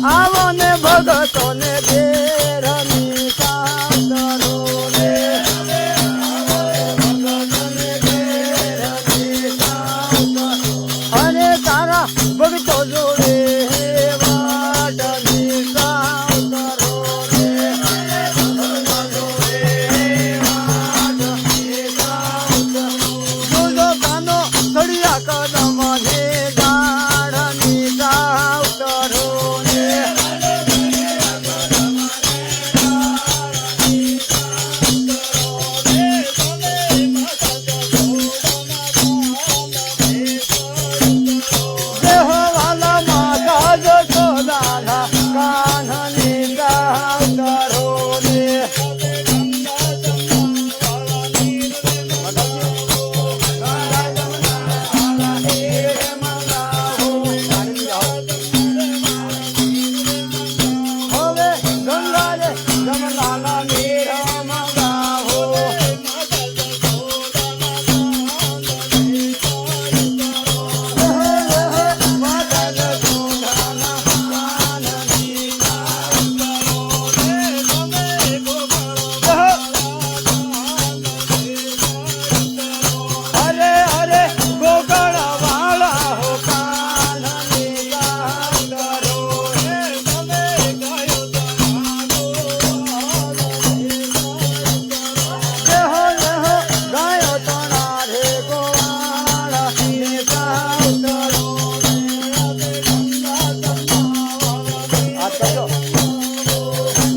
આવો ને ભગતો ને ઘેર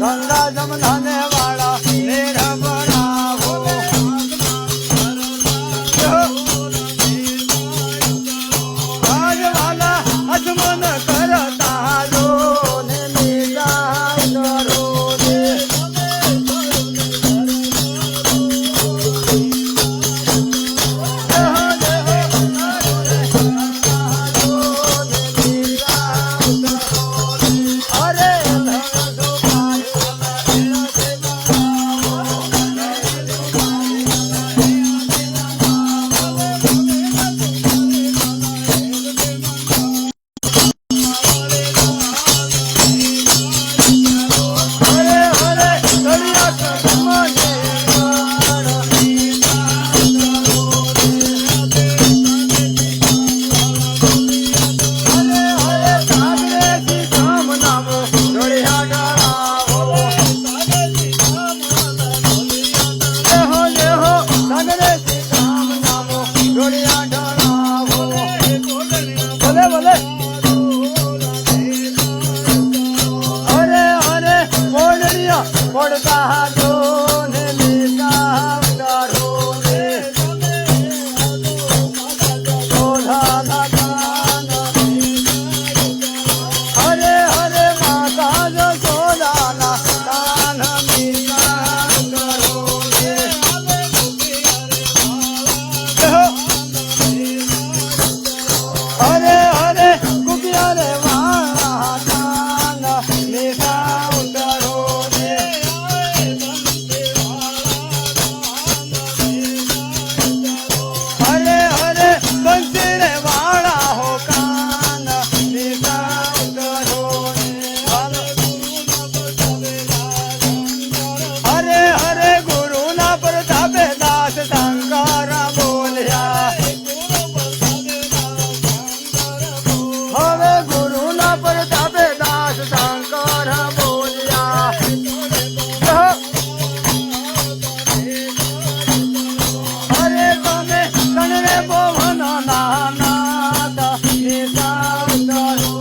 ગંગા જમના ને વાળા મેર બનાવો રાજવાલા અજમન કરતા જો ને નિગાહ કરો દે પડતા જો ને નિગાહ કરો દે ઓઢા હરે હરે માતા જો સોલાના કાન નિગાહ કરો દે હરે હરે ગુપિયા રે વાળા કાન નિગાહ કરો દે હરે હરે બંસી રે વાળા હો કાન નિગાહ કરો હરે હરે ગુરુ ના પ્રતાપે દાસ શંકર બોલ્યા હવે ગુરુ ના પ્રતાપે દાસ શંકર બોલ્યા હરે તમે કણરે બોવન નાનાદ નિગાહ કરો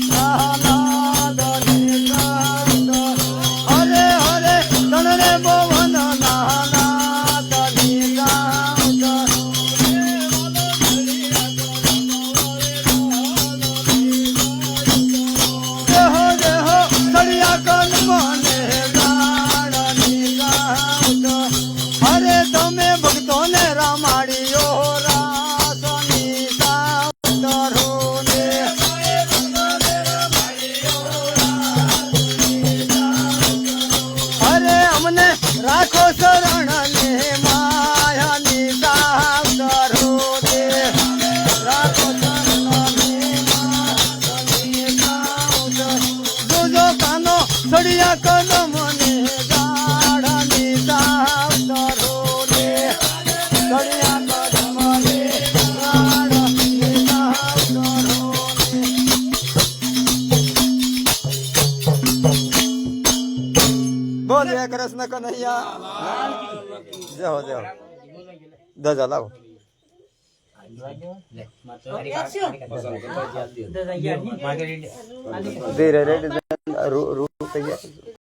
નાનાદ નિગાહ કરો હરે હરે કણરે બોવન નાનાદ નિગાહ કરો દેહો દેહો સળિયા કન મને ગાળ નિગાહ કરો હરે તમે ભક્તોને રામાડીઓ રાસ નિગાહ કરો ને હરે અમને રાખો શરણ ને માયા નિગાહ કરો દે રાખો શરણ ને માયા નિગાહ કરો જોજો કાનો સળિયા કદમ ને ગાઢ નિગાહ કરો દે સળિયા કદમ ને ગાઢ નિગાહ કરો દે બોલે કૃષ્ણ કનૈયા જય હો જય હો ધજા લાવો ધીરે રેડી રૂ તૈયાર